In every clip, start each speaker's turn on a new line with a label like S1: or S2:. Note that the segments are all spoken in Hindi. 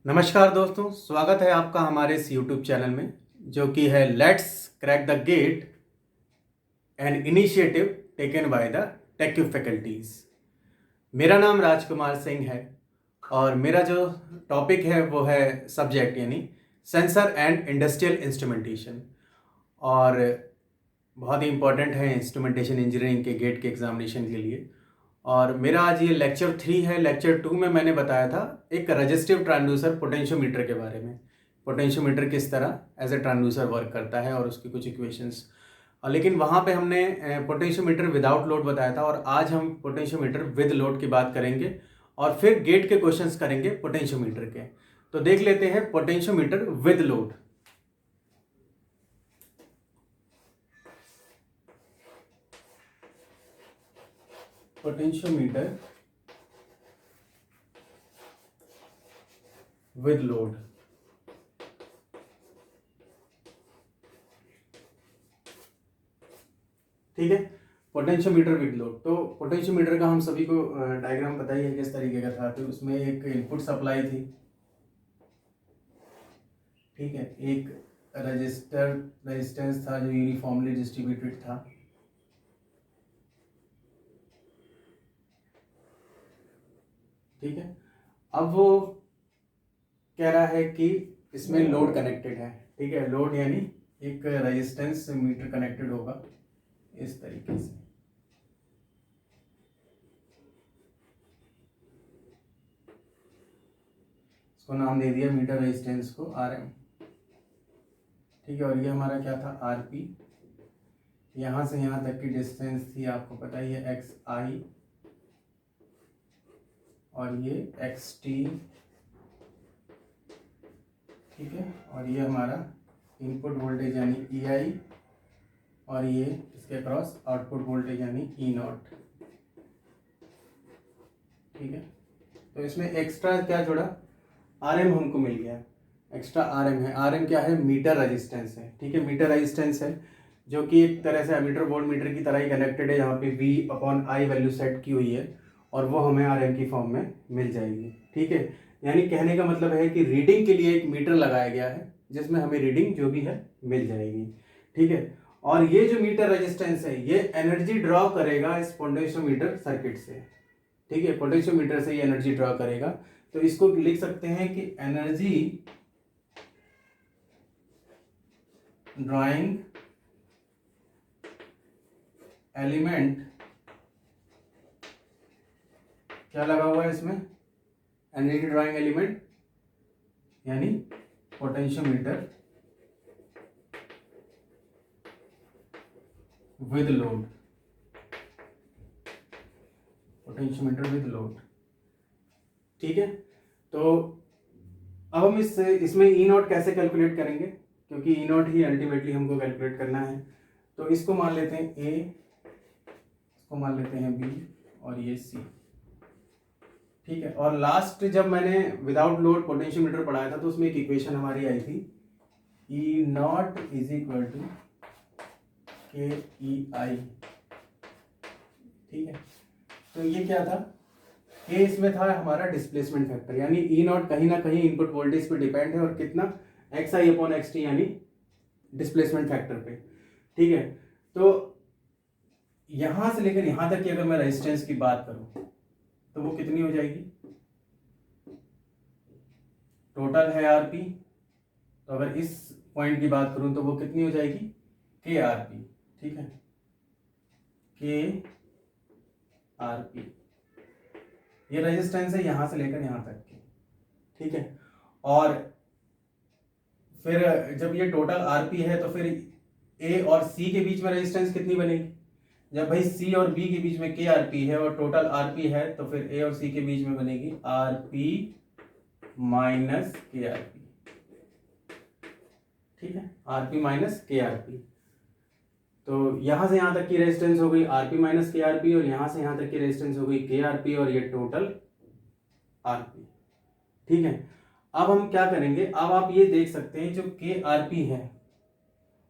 S1: नमस्कार दोस्तों, स्वागत है आपका हमारे इस यूट्यूब चैनल में जो कि है let's crack the GATE an initiative taken by the टेक्यू फैकल्टीज। मेरा नाम राजकुमार सिंह है और मेरा जो टॉपिक है वो है सब्जेक्ट यानी सेंसर एंड इंडस्ट्रियल इंस्ट्रूमेंटेशन। और बहुत ही इम्पोर्टेंट है इंस्ट्रूमेंटेशन इंजीनियरिंग के गेट के एग्जामिनेशन के लिए। और मेरा आज ये लेक्चर 3 है। लेक्चर 2 में मैंने बताया था एक रजिस्टिव ट्रांसड्यूसर पोटेंशियोमीटर के बारे में, पोटेंशियोमीटर किस तरह एज ए ट्रांसड्यूसर वर्क करता है और उसकी कुछ इक्वेशंस। लेकिन वहाँ पे हमने पोटेंशियोमीटर विदाउट लोड बताया था और आज हम पोटेंशियोमीटर विद लोड की बात करेंगे और फिर गेट के क्वेश्चंस करेंगे पोटेंशियोमीटर के। तो देख लेते हैं potentiometer with load. Potentiometer with load. ठीक है, पोटेंशियोमीटर विद लोड। तो पोटेंशियोमीटर का हम सभी को डायग्राम पता ही है किस तरीके का था। तो उसमें एक इनपुट सप्लाई थी, ठीक है, एक रेजिस्टेंस था जो यूनिफॉर्मली डिस्ट्रीब्यूटेड था, ठीक है। अब वो कह रहा है कि इसमें लोड कनेक्टेड है, ठीक है। लोड यानी एक रेजिस्टेंस मीटर कनेक्टेड होगा इस तरीके से, इसको नाम दे दिया मीटर रेजिस्टेंस को RM, ठीक है। और ये हमारा क्या था, RP। यहाँ से यहाँ तक की डिस्टेंस थी, आपको पता ही है, XI, और ये XT, ठीक है। और ये हमारा इनपुट वोल्टेज यानी EI, और ये इसके अक्रॉस आउटपुट वोल्टेज यानी E0, ठीक है। तो इसमें एक्स्ट्रा क्या जुड़ा, RM हमको मिल गया, एक्स्ट्रा RM है। RM क्या है, मीटर रेजिस्टेंस है, ठीक है। मीटर रेजिस्टेंस है जो कि एक तरह से एमीटर वोल्ट मीटर की तरह ही कनेक्टेड है, यहाँ पे V/I वैल्यू सेट की हुई है और वो हमें RM की फॉर्म में मिल जाएगी, ठीक है। यानी कहने का मतलब है कि रीडिंग के लिए एक मीटर लगाया गया है जिसमें हमें रीडिंग जो भी है मिल जाएगी, ठीक है। और ये जो मीटर रेजिस्टेंस है ये एनर्जी ड्रॉ करेगा इस पोटेंशियोमीटर सर्किट से, ठीक है। पोटेंशियोमीटर से ये एनर्जी ड्रॉ करेगा। तो इसको लिख सकते हैं कि एनर्जी ड्राइंग एलिमेंट, क्या लगा हुआ है इसमें, एनर्जी ड्राइंग एलिमेंट यानी potentiometer with load, potentiometer with load, ठीक है। तो अब हम इसमें E0 कैसे कैलकुलेट करेंगे, क्योंकि E0 ही अल्टीमेटली हमको कैलकुलेट करना है। तो इसको मान लेते हैं A, इसको मान लेते हैं B और ये C, ठीक है। और लास्ट जब मैंने विदाउट लोड पोटेंशियोमीटर पढ़ाया था तो उसमें एक इक्वेशन हमारी आई थी, E0 is equal to KEI, ठीक है। तो ये क्या था, K इसमें था हमारा डिस्प्लेसमेंट फैक्टर, यानी E0 कहीं ना कहीं इनपुट वोल्टेज पे डिपेंड है और कितना, XI/XT यानी डिस्प्लेसमेंट फैक्टर पे, ठीक है। तो यहां से लेकर यहां तक की अगर मैं रेजिस्टेंस की बात करूं तो वो कितनी हो जाएगी, टोटल है RP, तो अगर इस पॉइंट की बात करूं तो वो कितनी हो जाएगी, KRP, ठीक है, KRP। ये रेजिस्टेंस है यहां से लेकर यहां तक की, ठीक है। और फिर जब ये टोटल RP है तो फिर A और C के बीच में रेजिस्टेंस कितनी बनेगी, जब भाई C और B के बीच में KRP है और टोटल RP है तो फिर A और C के बीच में बनेगी RP माइनस KRP, ठीक है, RP माइनस KRP। तो यहां से यहां तक की रेजिस्टेंस हो गई RP माइनस KRP और यहां से यहां तक की रेजिस्टेंस हो गई KRP और ये टोटल RP, ठीक है। अब हम क्या करेंगे, अब आप ये देख सकते हैं जो KRP है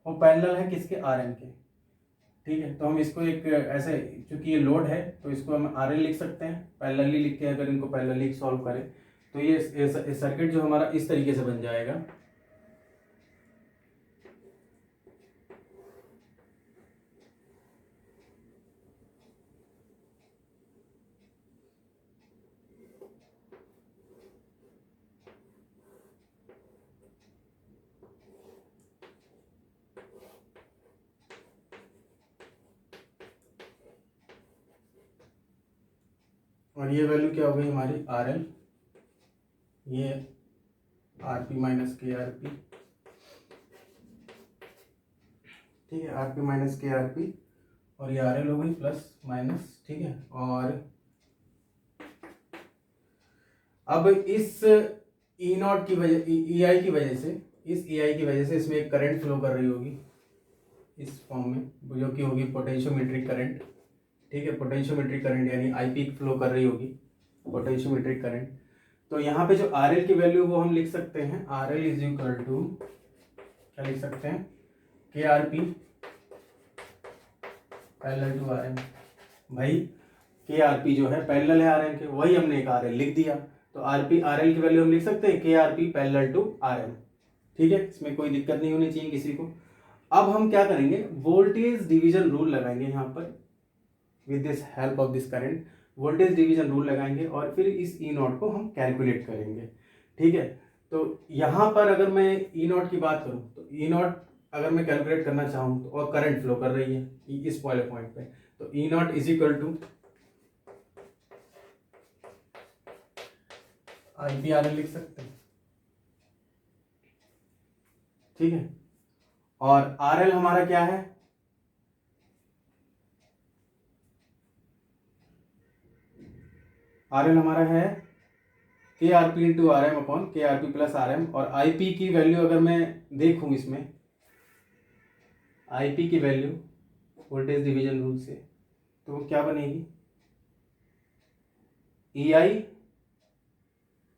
S1: वो पैरेलल है किसके, RM के, ठीक है। तो हम इसको एक ऐसे, चूंकि ये लोड है तो इसको हम RL लिख सकते हैं पैरेलली लिख के, अगर इनको पैरेलली सॉल्व करें तो ये सर्किट जो हमारा इस तरीके से बन जाएगा। और ये वैल्यू क्या हो गई हमारी आर एल, ये are P minus K R P, ठीक है, are P minus K R P, और ये आर एल हो गई प्लस माइनस, ठीक है। और अब इस ई नॉट की वजह, ई आई की वजह से, इस ई आई की वजह से इसमें एक करंट फ्लो कर रही होगी इस फॉर्म में, जो कि होगी पोटेंशियोमेट्रिक करंट, ठीक है। पोटेंशियोमेट्रिक करंट यानी आई पी फ्लो कर रही होगी पोटेंशियोमेट्रिक करंट। तो यहाँ पे जो आर एल की वैल्यू वो हम लिख सकते हैं, R L is equal to, क्या लिख सकते हैं, के R P parallel to R M. भाई के आर पी जो है पैरेलल है आर एम के, वही हमने एक आर एल लिख दिया। तो आर पी आर एल की वैल्यू हम लिख सकते हैं के R P parallel to R M, ठीक है। इसमें कोई दिक्कत नहीं होनी चाहिए किसी को। अब हम क्या करेंगे, वोल्टेज डिवीजन रूल लगाएंगे यहाँ पर, with this help of this current voltage division rule लगाएंगे और फिर इस ई नॉट को हम कैलकुलेट करेंगे, ठीक है। तो यहाँ पर अगर मैं ई नॉट की बात करूँ तो ई नॉट अगर मैं कैलकुलेट करना चाहूँ तो, और करंट फ्लो कर रही है इस वाले पॉइंट पे, तो E naught is equal to I P R L लिख सकते हैं, ठीक है। और आर एल हमारा क्या है, आर एल हमारा है K R P into R M upon K R P plus R M. और आई पी की वैल्यू अगर मैं देखूँ इसमें, आई पी की वैल्यू वोल्टेज डिवीजन रूल से, तो वो क्या बनेगी, E I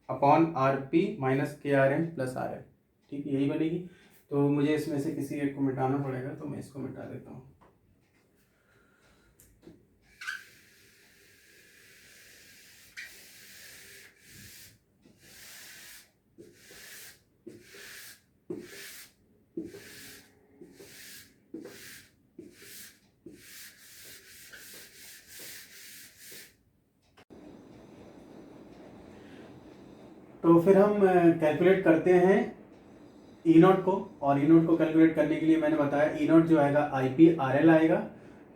S1: upon R P minus K R M plus R M, ठीक है, यही बनेगी। तो मुझे इसमें से किसी एक को मिटाना पड़ेगा, तो मैं इसको मिटा देता हूँ। तो फिर हम कैलकुलेट करते हैं ई नॉट को, और ई नॉट को कैलकुलेट करने के लिए मैंने बताया ई नॉट जो आएगा आई पी आर एल आएगा।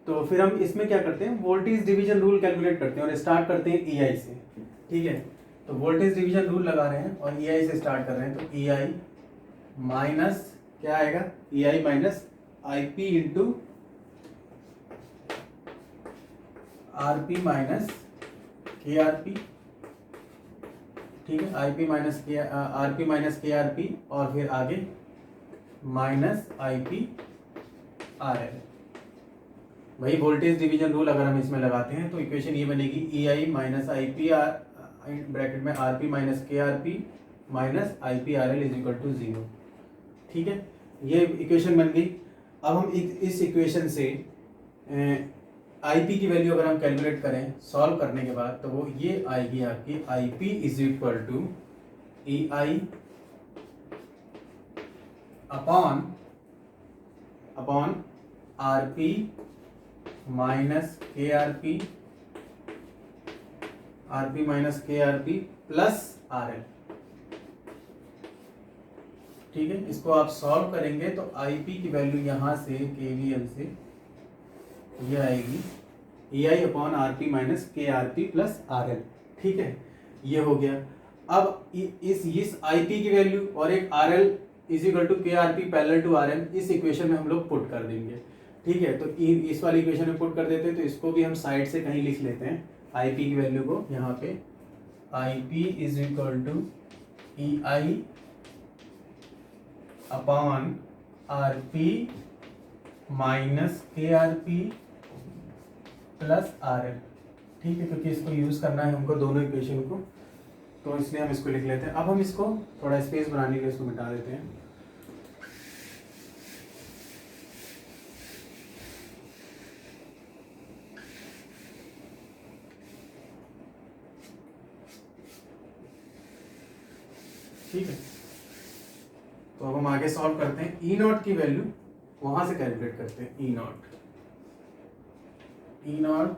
S1: तो फिर हम इसमें क्या करते हैं, वोल्टेज डिवीजन रूल कैलकुलेट करते हैं और स्टार्ट करते हैं ई आई से, ठीक है। तो वोल्टेज डिवीजन रूल लगा रहे हैं और ई आई से स्टार्ट कर रहे हैं। तो ई आई माइनस क्या आएगा, E I minus I P into R P minus K R P, ठीक है, I P minus K R P minus K R P, और फिर आगे minus I P R L. वही वोल्टेज डिवीजन रूल अगर हम इसमें लगाते हैं तो इक्वेशन ये बनेगी, E I minus I P R bracket में R P minus K R P minus I P R L is equal to 0, ठीक है। ये इक्वेशन बन गई। अब हम इस इक्वेशन से आई पी की वैल्यू अगर हम कैलकुलेट करें सॉल्व करने के बाद, तो वो ये आएगी आपकी, I P is equal to E I upon R P minus K R P, R P minus K R P plus R L, ठीक है। इसको आप सॉल्व करेंगे तो आई पी की वैल्यू यहाँ से के वी एल से ये आएगी ए आई upon R P minus K R P plus R L, ठीक है, ये हो गया। अब इस आई पी की वैल्यू और एक R L is equal to K R P parallel to R M इस इक्वेशन में हम लोग पुट कर देंगे, ठीक है। तो इस वाली इक्वेशन में पुट कर देते हैं, तो इसको भी हम साइड से कहीं लिख लेते हैं, आई पी की वैल्यू को यहाँ पे, I P is equal to E I upon R P minus K R P plus R L, ठीक है, क्योंकि इसको यूज़ करना है हमको दोनों इक्वेशन को, तो इसलिए हम इसको लिख लेते हैं। अब हम इसको थोड़ा स्पेस बनाने के लिए इसको मिटा देते हैं। ठीक है, तो अब हम आगे सॉल्व करते हैं। ई नॉट की वैल्यू वहां से कैलकुलेट करते हैं। ई नॉट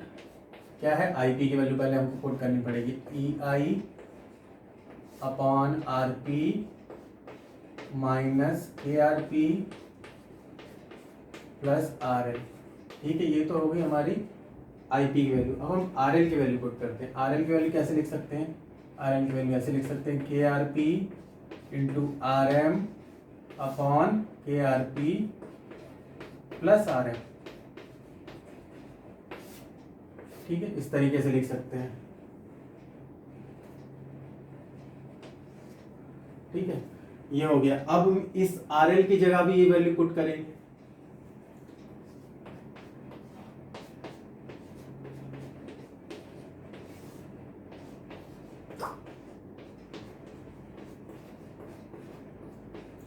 S1: क्या है, आई पी की वैल्यू पहले हमको पुट करनी पड़ेगी। ई I upon R P minus K R P plus R L. ठीक है, ये तो हो गई हमारी आई पी की वैल्यू। अब हम आर एल की वैल्यू पुट करते हैं। आर एल की वैल्यू कैसे लिख सकते हैं, आर एल की वैल्यू ऐसे लिख सकते हैं, के R P into R M upon K R P plus R M. ठीक है, इस तरीके से लिख सकते हैं। ठीक है, ये हो गया। अब हम इस आर एल की जगह भी ये वैल्यू पुट करेंगे।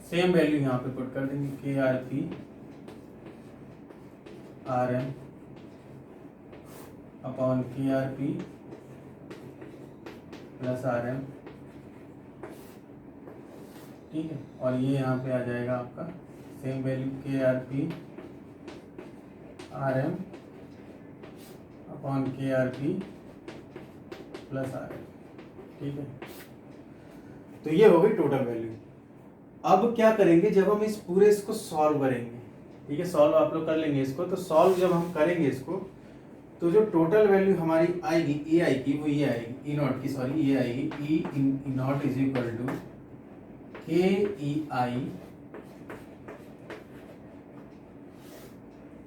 S1: सेम वैल्यू यहां पे पुट कर देंगे, K R P R M upon K R P plus R M. ठीक है, और ये यहाँ पे आ जाएगा आपका same value, K R P R M upon K R P plus R M. ठीक है, तो ये हो गई टोटल वैल्यू। अब क्या करेंगे, जब हम इस पूरे इसको सॉल्व करेंगे, ठीक है, सॉल्व आप लोग कर लेंगे इसको, तो सॉल्व जब हम करेंगे इसको, तो जो टोटल वैल्यू हमारी आएगी ए आई की, वो ये आएगी, ई नॉट की, सॉरी, ये आएगी ई naught is equal to K E I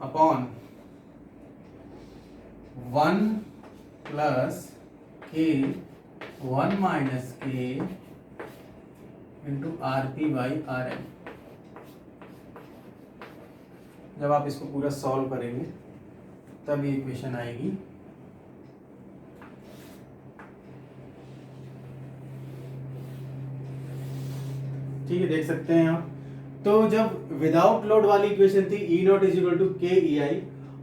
S1: upon 1 plus K 1 minus K into R P by R M. जब आप इसको पूरा सॉल्व करेंगे तब ये इक्वेशन आएगी। ठीक है, देख सकते हैं आप। तो जब विदाउट लोड वाली इक्वेशन थी ई naught is equal to K E आई,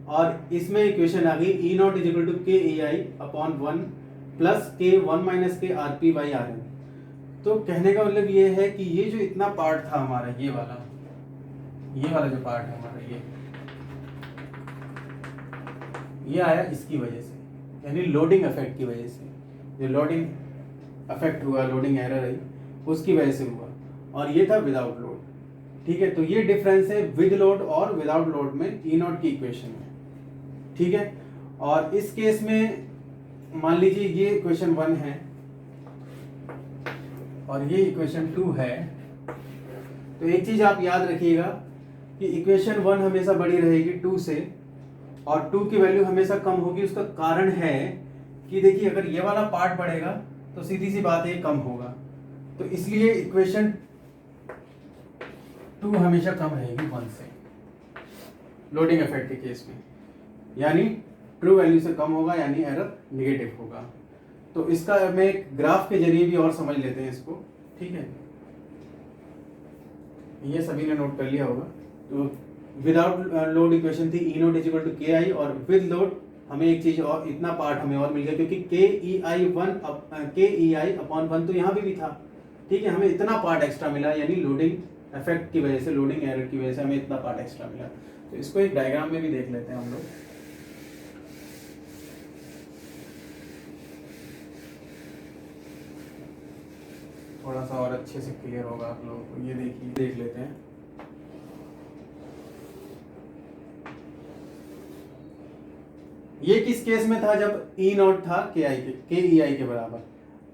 S1: और इसमें इक्वेशन आ गई ई naught is equal to K E I upon 1 plus K 1 minus K R P by R M. तो कहने का मतलब ये है कि ये जो इतना पार्ट था हमारा, ये वाला जो पार्ट है हमारा, ये आया इसकी वजह से, यानी लोडिंग इफेक्ट की वजह से। जो लोडिंग इफेक्ट हुआ, लोडिंग एरर है, उसकी वजह से हुआ, और ये था विदाउट लोड। ठीक है, तो ये डिफरेंस है विद लोड और विदाउट लोड में ई नॉट की इक्वेशन में। ठीक है, और इस केस में मान लीजिए ये इक्वेशन 1 है और ये इक्वेशन 2 है, तो एक चीज आप याद रखिएगा कि इक्वेशन 1 हमेशा बड़ी रहेगी 2 से, और 2 की वैल्यू हमेशा कम होगी। उसका कारण है कि देखिए, अगर ये वाला पार्ट बढ़ेगा तो सीधी सी बात है कम होगा, तो इसलिए इक्वेशन 2 हमेशा कम रहेगी 1 से लोडिंग इफेक्ट के केस में, यानी ट्रू वैल्यू से कम होगा, यानी एरर निगेटिव होगा। तो इसका मैं एक ग्राफ के जरिए भी और समझ लेते हैं इसको। ठीक है, ये सभी ने नोट कर लिया होगा। तो विदाउट लोड इक्वेशन थी ई नॉट इज इक्वल टू के आई, और विद लोड हमें एक चीज और, इतना पार्ट हमें और मिल गया, क्योंकि के ई आई अपॉन 1 तो यहाँ भी था। ठीक है, हमें इतना पार्ट एक्स्ट्रा मिला, यानी लोडिंग इफेक्ट की वजह से, लोडिंग एरर की वजह से हमें इतना पार्ट एक्स्ट्रा मिला। तो इसको एक डायग्राम में भी देख लेते हैं हम लोग। थोड़ा सा और अच्छे से क्लियर होगा आप लोगों को। ये देखिए, देख लेते हैं। ये किस केस में था, जब ई नॉट था के ई आई के बराबर।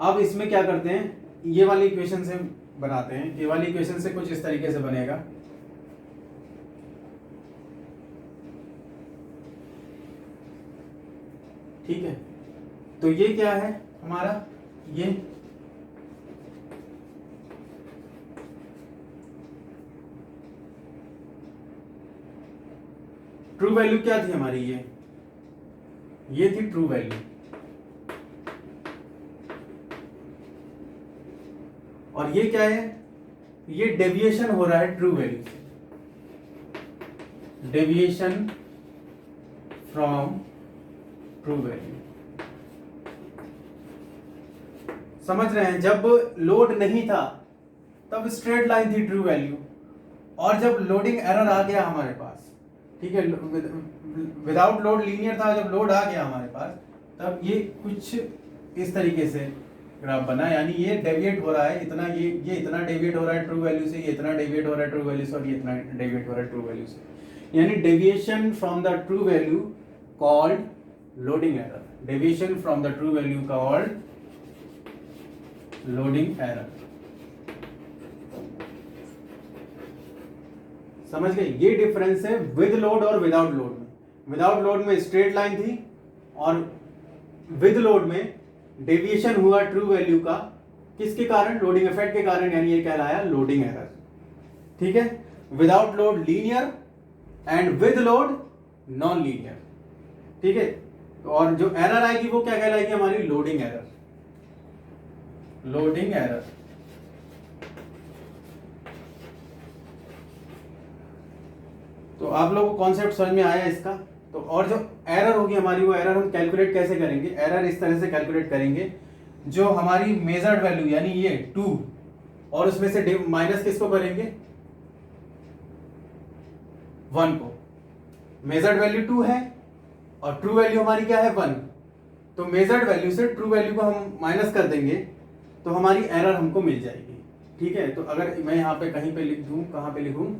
S1: अब इसमें क्या करते हैं, ये वाली इक्वेशन से बनाते हैं। ये वाली इक्वेशन से कुछ इस तरीके से बनेगा। ठीक है, तो ये क्या है हमारा, ये ट्रू वैल्यू क्या थी हमारी, ये थी ट्रू वैल्यू, और ये क्या है, ये डेविएशन हो रहा है ट्रू वैल्यू से, डेविएशन फ्रॉम ट्रू वैल्यू। समझ रहे हैं, जब लोड नहीं था तब स्ट्रेट लाइन थी ट्रू वैल्यू, और जब लोडिंग एरर आ गया हमारे पास, ठीक है, विदाउट लोड लीनियर था, जब लोड आ गया हमारे पास तब ये कुछ इस तरीके से ग्राफ बना, यानी ये डेविएट हो रहा है इतना, ये इतना डेविएट हो रहा है ट्रू वैल्यू से, ये इतना डेविएट हो रहा है ट्रू वैल्यू से, और ये इतना डेविएट हो रहा है ट्रू वैल्यू से, यानी deviation from the true value called loading error, deviation from the true value called loading error. समझ गए? ये डिफरेंस है विद लोड और विदाउट लोड में। विदाउट लोड में स्ट्रेट लाइन थी, और विद लोड में डेविएशन हुआ ट्रू वैल्यू का, किसके कारण? लोडिंग इफेक्ट के कारण, यानी ये कहलाया लोडिंग एरर। ठीक है, without load linear and with load non linear. ठीक है, और जो एरर आएगी वो क्या कहलाएगी? हमारी लोडिंग एरर, लोडिंग एरर। तो आप लोगों को कॉन्सेप्ट समझ में आया इसका? तो और जो एरर होगी हमारी, वो एरर हम कैलकुलेट कैसे करेंगे? एरर इस तरह से कैलकुलेट करेंगे, जो हमारी मेजर्ड वैल्यू यानी ये 2, और उसमें से माइनस किसको करेंगे? 1 को। मेजर्ड वैल्यू 2 है और ट्रू वैल्यू हमारी क्या है? 1। तो मेजर्ड वैल्यू से ट्रू वैल्यू को हम माइनस कर देंगे तो हमारी एरर हमको मिल जाएगी। ठीक है, तो अगर मैं यहाँ पे कहीं पे लिख दूं, कहाँ पे लिखूं?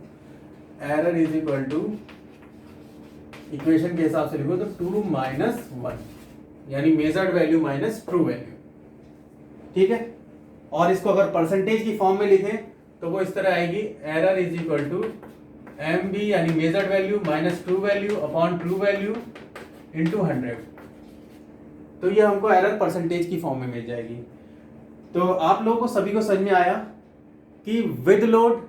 S1: Error is equal to, equation के हिसाब से लिखो तो 2 माइनस 1, यानी measured value minus true value. ठीक है, और इसको अगर परसेंटेज की फॉर्म में लिखें तो वो इस तरह आएगी, error is equal to M B यानी measured value minus true value upon true value into 100। तो ये हमको एरर परसेंटेज की फॉर्म में मिल जाएगी। तो आप लोगों को सभी को समझ में आया कि विद लोड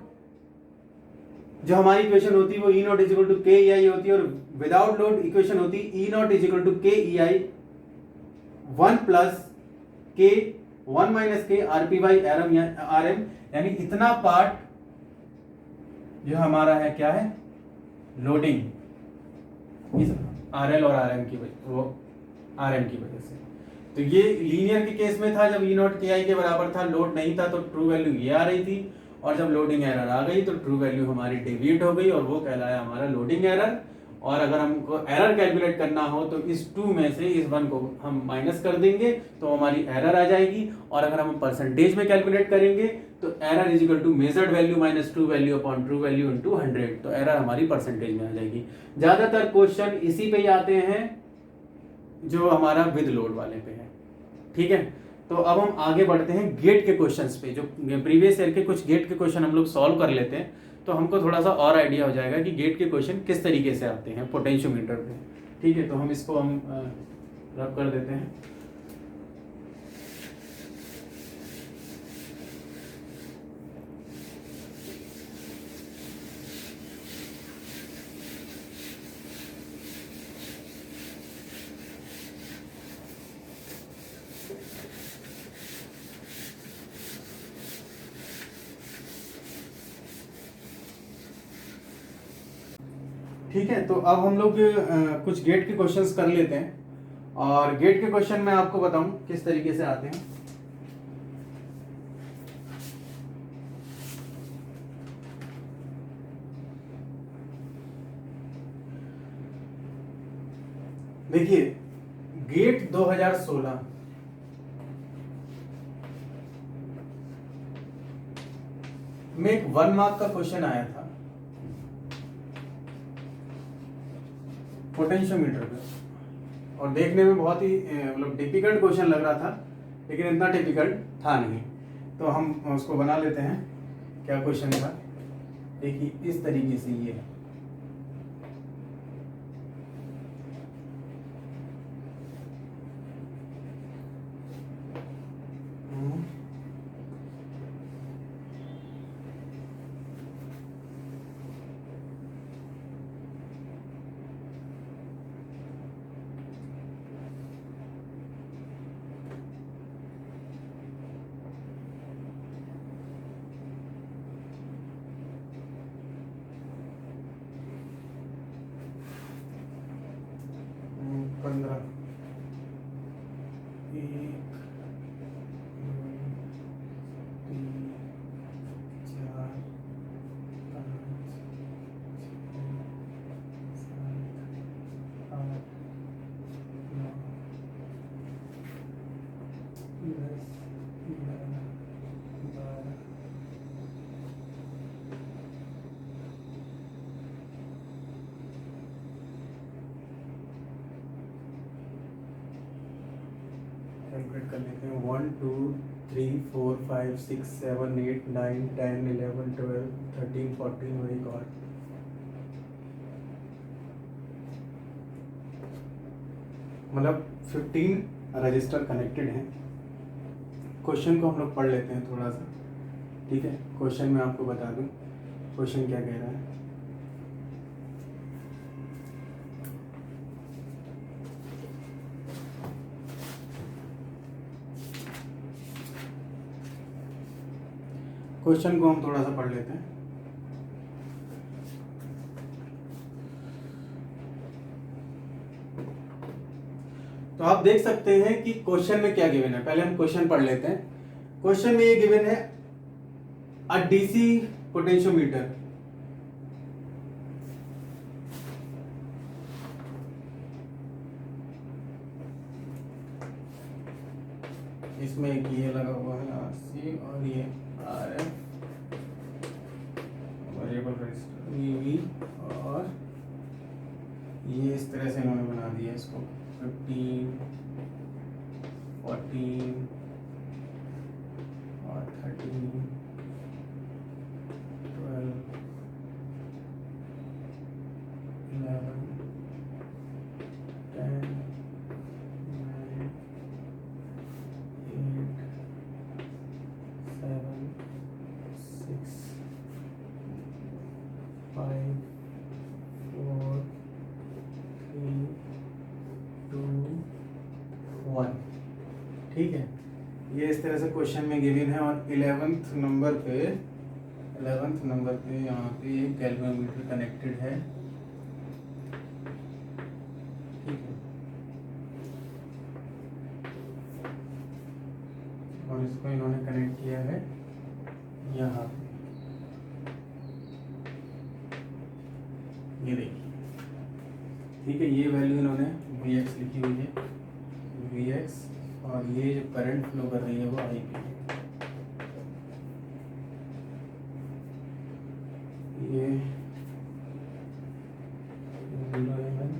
S1: जो हमारी इक्वेशन होती है वो ई naught is equal to K E आई होती है, और विदाउट लोड इक्वेशन होती है E naught is equal to K E I 1 plus K 1 minus K R P by R M, यानी इतना पार्ट जो हमारा है क्या है? लोडिंग, इस आर एल और आर एम की वजह, वो आर एम की वजह से। तो ये लीनियर के केस में था, जब ई नॉट के आई के बराबर था, लोड नहीं था, तो ट्रू वैल्यू ये आ रही थी, और जब लोडिंग एरर आ गई तो ट्रू वैल्यू हमारी डेविएट हो गई, और वो कहलाया हमारा लोडिंग एरर। और अगर हमको एरर कैलकुलेट करना हो तो इस 2 में से इस 1 को हम माइनस कर देंगे तो हमारी एरर आ जाएगी, और अगर हम परसेंटेज में कैलकुलेट करेंगे तो error is equal to measured value minus true value upon true value into 100, तो एरर हमारी परसेंटेज में आ जाएगी। ज्यादातर क्वेश्चन इसी पे ही आते हैं जो हमारा विद लोड वाले पे है। ठीक है, तो अब हम आगे बढ़ते हैं गेट के क्वेश्चंस पे। जो प्रीवियस ईयर के कुछ गेट के क्वेश्चन हम लोग सॉल्व कर लेते हैं तो हमको थोड़ा सा और आइडिया हो जाएगा कि गेट के क्वेश्चन किस तरीके से आते हैं पोटेंशियोमीटर पे। ठीक है, तो हम इसको रब कर देते हैं। ठीक है, तो अब हम लोग कुछ गेट के क्वेश्चंस कर लेते हैं, और गेट के क्वेश्चन मैं आपको बताऊं किस तरीके से आते हैं। देखिए, गेट 2016 में एक 1 मार्क का क्वेश्चन आया था पोटेंशियोमीटर पे, और देखने में बहुत ही मतलब डिफिकल्ट क्वेश्चन लग रहा था, लेकिन इतना डिफिकल्ट था नहीं। तो हम उसको बना लेते हैं। क्या क्वेश्चन था? देखिए, इस तरीके से ये है। कैलकुलेट कर लेते हैं। 1 2 3 4 5 6 7 8 9 10 11 12 13 14 वेरी गॉड। मतलब 15 रजिस्टर कनेक्टेड हैं। क्वेश्चन को हम लोग पढ़ लेते हैं थोड़ा सा, ठीक है। क्वेश्चन मैं आपको बता दूं क्वेश्चन क्या कह रहा है। क्वेश्चन को हम थोड़ा सा पढ़ लेते हैं। तो आप देख सकते हैं कि क्वेश्चन में क्या गिवन है। पहले हम क्वेश्चन पढ़ लेते हैं। क्वेश्चन में ये गिवन है अ डीसी पोटेंशियोमीटर, इसमें एक ये लगा हुआ है आरसी और ये आरएफ वेरिएबल रजिस्टर वीवी, और ये इस तरह से इन्होंने बना दिया इसको 15 14 और 13 12 11 10 9 8 7 6 5 4 3 2 1, ठीक है। ये इस तरह से क्वेश्चन में गिवन है। और 11th नंबर पे यहाँ पे एक गैल्वेनोमीटर कनेक्टेड है, ठीक है। और इसको इन्होंने कनेक्ट किया है यहाँ पे, ये देखिए, ठीक है। ये वैल्यू इन्होंने Vx लिखी हुई है, Vx, और ये जो करंट फ्लो कर रही है वो IP है। ये 0 mm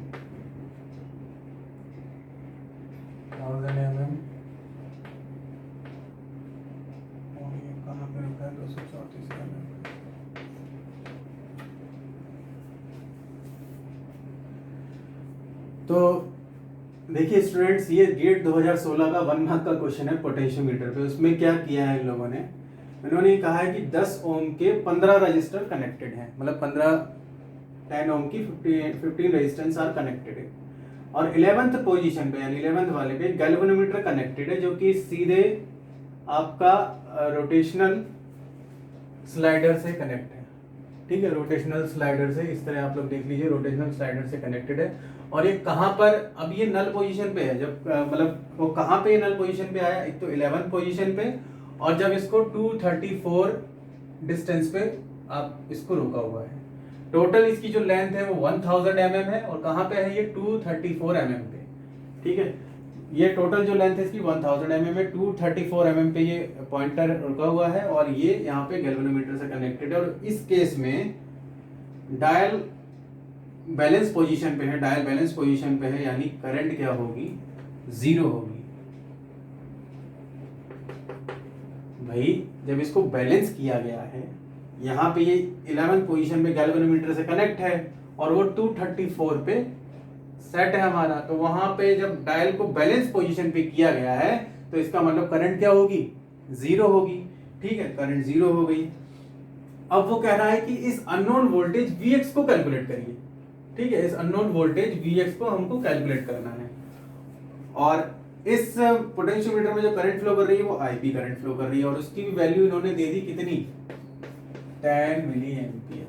S1: 1000 mm, और ये कहाँ पे रखा है 234 mm। तो देखिए स्टूडेंट्स, ये गेट 2016 का 1 मार्क का क्वेश्चन है पोटेंशियोमीटर पे। उसमें क्या किया है इन लोगों ने, इन्होंने कहा है कि 10 ओम के 15 रजिस्टर कनेक्टेड हैं, मतलब 10 ओम की 15 रेजिस्टेंस आर कनेक्टेड है। और 11th पोजीशन पे यानी 11th वाले पे गैल्वेनोमीटर कनेक्टेड है, जो कि सीधे आपका रोटेशनल स्लाइडर से कनेक्ट है, ठीक है। रोटेशनल स्लाइडर से, इस तरह आप लोग देख लीजिए, रोटेशनल स्लाइडर से कनेक्टेड है। और ये कहाँ पर, अब ये नल पोजीशन पे है, जब मतलब वो कहाँ पे नल पोजीशन पे आया, एक तो 11th पोजीशन पे, और जब इसको 234 डिस्टेंस पे आप इसको रोका हुआ है। टोटल इसकी जो लेंथ है वो 1000 mm है, और कहाँ पे है ये 234 mm पे, ठीक है। ये टोटल जो लेंथ है इसकी 1000 mm है, 234 mm पे ये पॉइंटर रुका हुआ है, और ये यहाँ पे गैल्वेनोमीटर से कनेक्टेड है। और इस केस में डायल बैलेंस पोजीशन पे है, डायल बैलेंस पोजीशन पे है, यानी करंट क्या होगी, 0 होगी। भाई जब इसको बैलेंस किया गया है, यहाँ पे ये 11th पोजीशन पे गैल्वेनोमीटर से कनेक्ट है, और वो 234 पे सेट है हमारा, तो वहां पे जब डायल को बैलेंस पोजीशन पे किया गया है, तो इसका मतलब करंट क्या होगी, 0 होगी, ठीक है। करंट 0 हो गई। अब वो कह रहा है कि इस अननोन वोल्टेज Vx को कैलकुलेट करिए, ठीक है। इस अननोन वोल्टेज Vx को हमको कैलकुलेट करना है। और इस पोटेंशियोमीटर में जो करंट फ्लो कर रही है वो IP करंट फ्लो कर रही है, और उसकी भी वैल्यू इन्होंने दे दी कितनी, 10 मिली एम्पियर।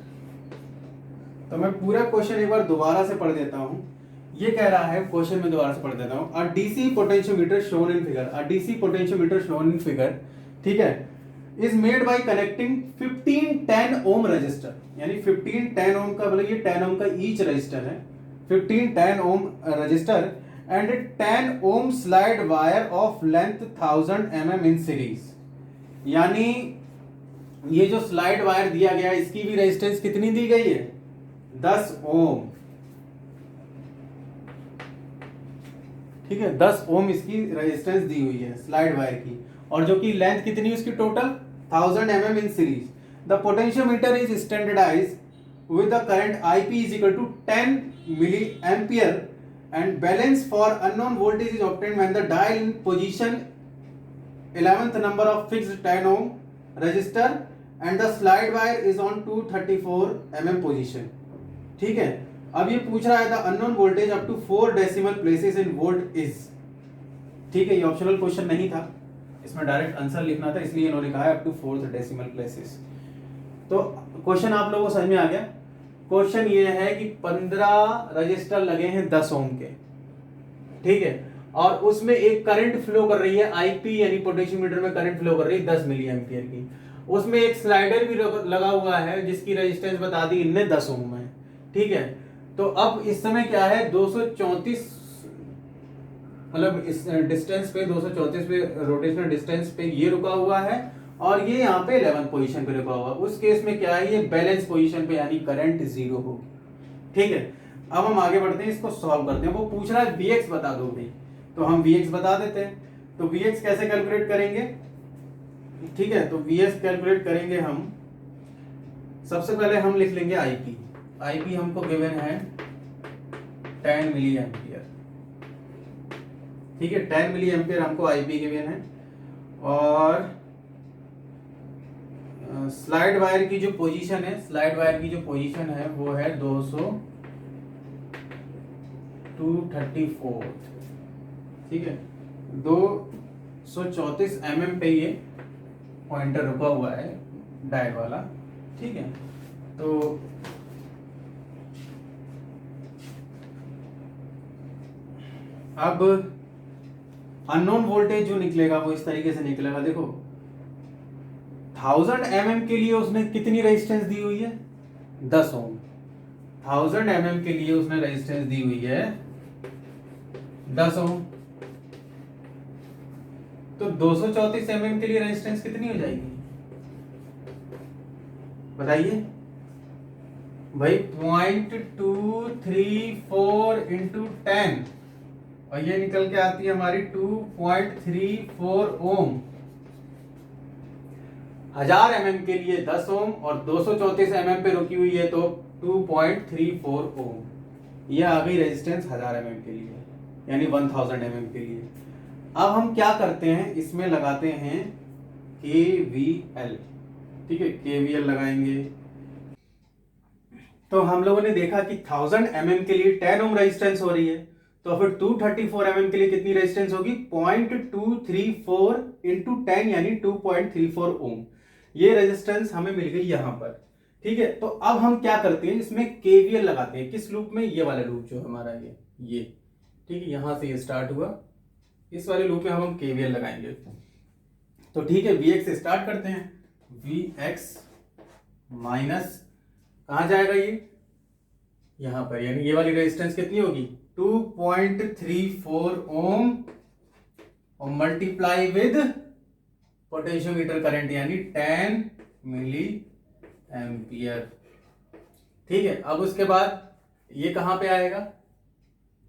S1: तो मैं पूरा क्वेश्चन एक बार दोबारा से पढ़ देता हूं। ये कह रहा है, क्वेश्चन में दोबारा से पढ़ देता हूं। A DC potentiometer shown in figure, a DC potentiometer shown in figure, ठीक है, is made by connecting 15 10 ohm resistor, यानी 15 10 ओम का मतलब ये 10 ओम का ईच रजिस्टर है, 15 10 ohm resistor and 10 ohm slide wire of length 1000 mm in series. यानी ये जो स्लाइड वायर दिया गया है इसकी भी रेजिस्टेंस कितनी दी गई है, 10 ओम। ठीक है, 10 ओम इसकी रेजिस्टेंस दी हुई है स्लाइड वायर की, और जो कि लेंथ कितनी है उसकी total 1000 mm in series. The potentiometer is standardise with the current IP is equal to 10 milliampere and balance for unknown voltage is obtained when the dial in position 11th number of fixed 10 ohm resistor and the slide wire is on 234 mm position. ठीक है, अब ये पूछ रहा है the unknown voltage up to 4 decimal places in volt is. ठीक है, ये ऑप्शनल क्वेश्चन नहीं था, इसमें डायरेक्ट आंसर लिखना था, इसलिए इन्होंने कहा है अप टू 4 डेसिमल प्लेसेस. तो क्वेश्चन आप लोगों को समझ में आ गया. क्वेश्चन ये है कि 15 रजिस्टर लगे हैं 10 ओम के, ठीक है, और उसमें एक करंट फ्लो कर रही है आईपी यानी पोटेंशियोमीटर में करंट फ्लो कर रही है 10 मिली एम्पियर की. उसमें एक स्लाइडर भी लगा हुआ है जिसकी रेजिस्टेंस बता दी इनने 10 ओम है. ठीक है, तो अब इस समय क्या है 234, मतलब इस डिस्टेंस पे 234 पे रोटेशनल डिस्टेंस पे ये रुका हुआ है और ये यहाँ पे 11 पोजीशन पे रुका हुआ है. उस केस में क्या है ये बैलेंस पोजीशन पे यानी करंट जीरो होगी. ठीक है, अब हम आगे बढ़ते हैं, इसको सॉल्व करते हैं. वो पूछ रहा है Vx बता दो भाई, तो हम Vx बता देते हैं. तो Vx कैसे कैलकुलेट करेंगे? ठीक है, तो Vx कैलकुलेट करेंगे हम, सबसे पहले हम लिख लेंगे IP. IP हमको गिवन है 10 मिली एम्पियर. ठीक है, 10 मिली एम्पियर हमको IP गिवन है, और स्लाइड वायर की जो पोजीशन है, स्लाइड वायर की जो पोजीशन है वो है 234. ठीक है, 234 mm पे ये पॉइंटर रुका हुआ है डायल वाला. ठीक है, तो अब अननोन वोल्टेज जो निकलेगा वो इस तरीके से निकलेगा. देखो 1000 mm के लिए उसने कितनी रेजिस्टेंस दी हुई है 10 ओम. 1000 mm के लिए उसने रेजिस्टेंस दी हुई है 10 ओम. तो 234 mm के लिए रेजिस्टेंस कितनी हो जाएगी बताइए भाई? 0.234 इंटू 10, और ये निकल के आती है हमारी 2.34 ओम. 1000 mm के लिए 10 ओम और 234 mm पे रुकी हुई है तो 2.34 ओम. ये आ गई रेजिस्टेंस 1000 mm के लिए यानी 1000 mm के लिए. अब हम क्या करते हैं, इसमें लगाते हैं KVL. ठीक है, KVL लगाएंगे. तो हम लोगों ने देखा कि 1000 mm के लिए 10 ओम रेजिस्टेंस हो रही है, तो फिर 234 mm के लिए कितनी रेजिस्टेंस होगी 0.234 इंटू 10 यानी 2.34 ओम. ये रेजिस्टेंस हमें मिल गई यहां पर. ठीक है, तो अब हम क्या करते हैं, इसमें KVL लगाते हैं. किस लूप में? ये वाला लूप जो हमारा ये. ठीक है, यहां से ये स्टार्ट हुआ, इस वाले लूप में हम KVL लगाएंगे. तो ठीक है, Vx से स्टार्ट करते हैं. Vx माइनस कहां जाएगा ये यहां पर, यानी ये वाली रेजिस्टेंस कितनी होगी 2.34 ओम और मल्टीप्लाई विद पोटेंशियोमीटर करंट यानी 10 मिली एम्पियर. ठीक है, अब उसके बाद ये कहां पे आएगा,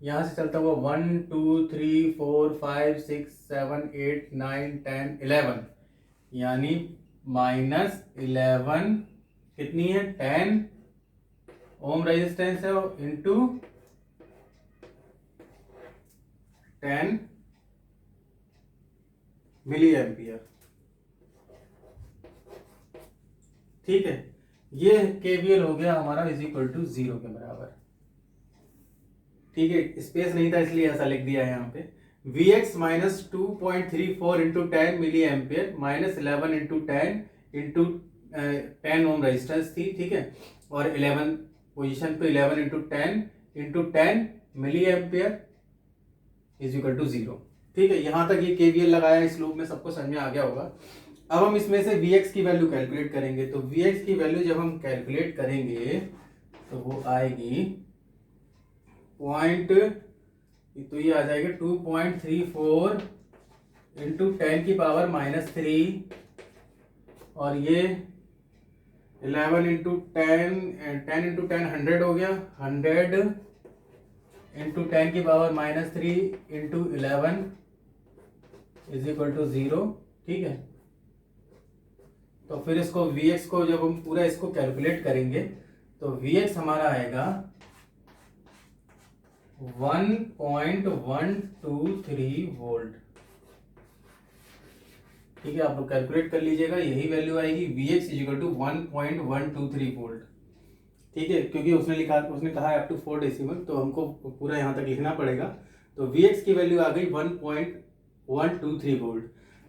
S1: यहां से चलता हुआ 1 2 3 4 5 6 7 8 9 10 11 यानी -11 कितनी है 10 ओम रेजिस्टेंस है इनटू 10 मिली एम्पियर. ठीक है, ये KVL हो गया हमारा इज इक्वल टू 0 के बराबर. ठीक है, स्पेस नहीं था इसलिए ऐसा लिख दिया है यहाँ पे. Vx minus 2.34 into 10 milli ampere minus 11 into 10 into 10 ohm resistance थी. ठीक है, और 11 पोजीशन पे 11 into 10 milli ampere is equal to 0. ठीक है, यहां तक ये KVL लगाया इस लूप में, सबको समझ में आ गया होगा. अब हम इसमें से Vx की वैल्यू कैलकुलेट करेंगे. तो Vx की वैल्यू जब हम कैलकुलेट करेंगे तो वो आएगी तो ये आ जाएगा 2.34 इंटू 10 की पावर -3 और ये 11 इंटू 10 10 इंटू 10 100 हो गया. 100 इंटू 10 की power -3 into 11 is equal to 0। ठीक है, तो फिर इसको Vx को जब हम पूरा इसको कैलकुलेट करेंगे तो Vx हमारा आएगा 1.123 वोल्ट। ठीक है, आप लोग कैलकुलेट कर लीजिएगा, यही वैल्यू आएगी Vx इजिकल टू 1.123 वोल्ट। ठीक है, क्योंकि उसने कहा है अप टू 4 डेसिमल, तो हमको पूरा यहाँ तक लिखना पड़ेगा। तो Vx की वैल्यू आ गई 1.123 वोल्ट।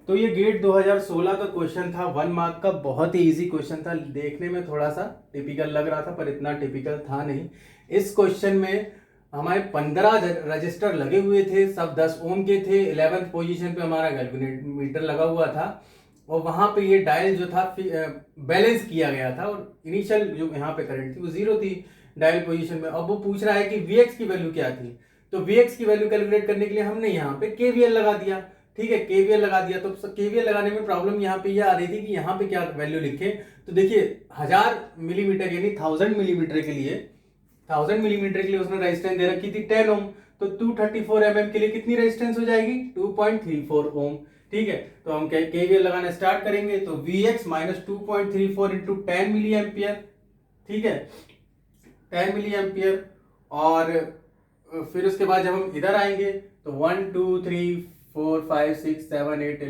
S1: तो ये गेट 2016 का क्वेश्चन था, 1 मार्क का, बहुत ही इजी क्वेश्चन था। देखने में थोड़ा सा टिपिकल लग रहा था पर इतना टिपिकल था नहीं। इस क्वेश्चन में हमारे 15 रजिस्टर लगे हुए थे, सब 10 ओम के थे। 11th पोजीशन पे हमारा गैल्वेनोमीटर लगा हुआ था और वहां पे ये डायल जो था बैलेंस किया गया था और इनिशियल जो यहाँ पे करंट थी वो 0 थी डायल पोजीशन में। अब वो पूछ रहा है कि Vx की वैल्यू क्या थी, तो Vx की वैल्यू कैलकुलेट करने के लिए हमने यहाँ पे KVL लगा दिया। ठीक है, KVL लगा दिया, तो KVL लगाने में प्रॉब्लम यहाँ पे ये आ रही थी कि यहाँ पे क्या वैल्यू लिखे। तो देखिए 1000 मिलीमीटर यानी 1000 मिलीमीटर के लिए, 1000 मिलीमीटर के लिए उसने रेजिस्टेंस दे रखी थी 10 ओम। तो 234 mm के लिए कितनी रेजिस्टेंस हो जाएगी, 2.34 ओम। ठीक है, तो हम KVL लगाना स्टार्ट करेंगे तो Vx minus 2.34 into 10 milli ampere. ठीक है, 10 मिली एम्पियर। और फिर उसके बाद जब हम इधर आएंगे तो 1 2 3 4 5 6 7 8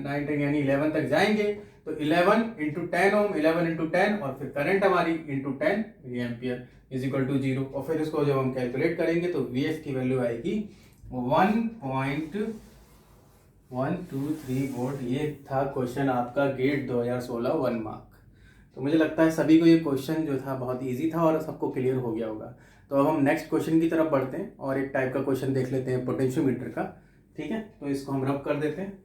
S1: 9 10 यानी 11 तक जाएंगे। तो 11 इंटू 10 ओम, 11 इंटू 10 और फिर करंट हमारी into 10 milli ampere is equal to 0। और फिर इसको जब हम कैलकुलेट करेंगे तो Vx की वैल्यू आएगी 1.123 वोल्ट। ये था क्वेश्चन आपका गेट 2016 1 मार्क। तो मुझे लगता है सभी को ये क्वेश्चन जो था बहुत इजी था और सबको क्लियर हो गया होगा। तो अब हम नेक्स्ट क्वेश्चन की तरफ बढ़ते हैं और एक टाइप का क्वेश्चन देख लेते हैं पोटेंशियोमीटर का। ठीक है, तो इसको हम रब कर देते हैं।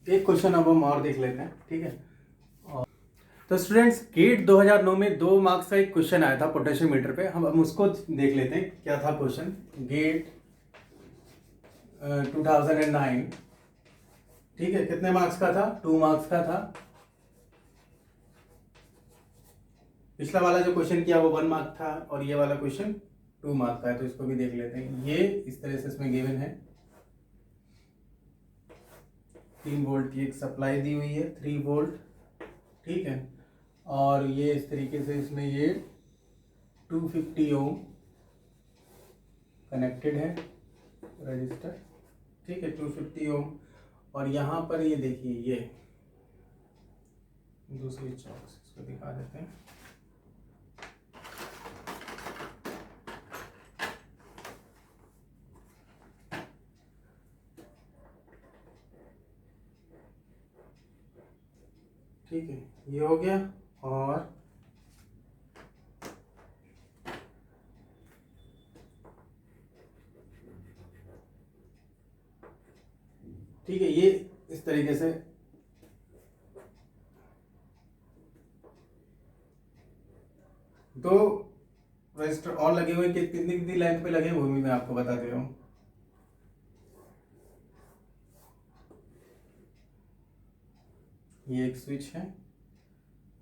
S1: एक क्वेश्चन अब हम और देख लेते हैं। ठीक है, तो स्टूडेंट्स गेट 2009 में 2 मार्क्स का एक क्वेश्चन आया था पोटेंशियोमीटर पे। हम उसको देख लेते हैं क्या था क्वेश्चन। गेट 2009, ठीक है, कितने मार्क्स का था, 2 मार्क्स का था। पिछला वाला जो क्वेश्चन किया वो 1 मार्क था और ये वाला क्वेश्चन 2 मार्क का है। तो इसको भी देख लेते हैं। ये इस तरह से इसमें गिवन है 3 वोल्ट की एक सप्लाई दी हुई है, 3 वोल्ट। ठीक है, और ये इस तरीके से इसमें ये 250 ओम कनेक्टेड है रजिस्टर। ठीक है, 250 ओम। और यहाँ पर ये देखिए ये दूसरी चौक इसको दिखा देते हैं। ठीक है, ये हो गया। और ठीक है, ये इस तरीके से दो रजिस्टर और लगे हुए, कितनी कितनी लेंथ पे लगे वो भी मैं आपको बता दे रहा हूँ। ये एक स्विच है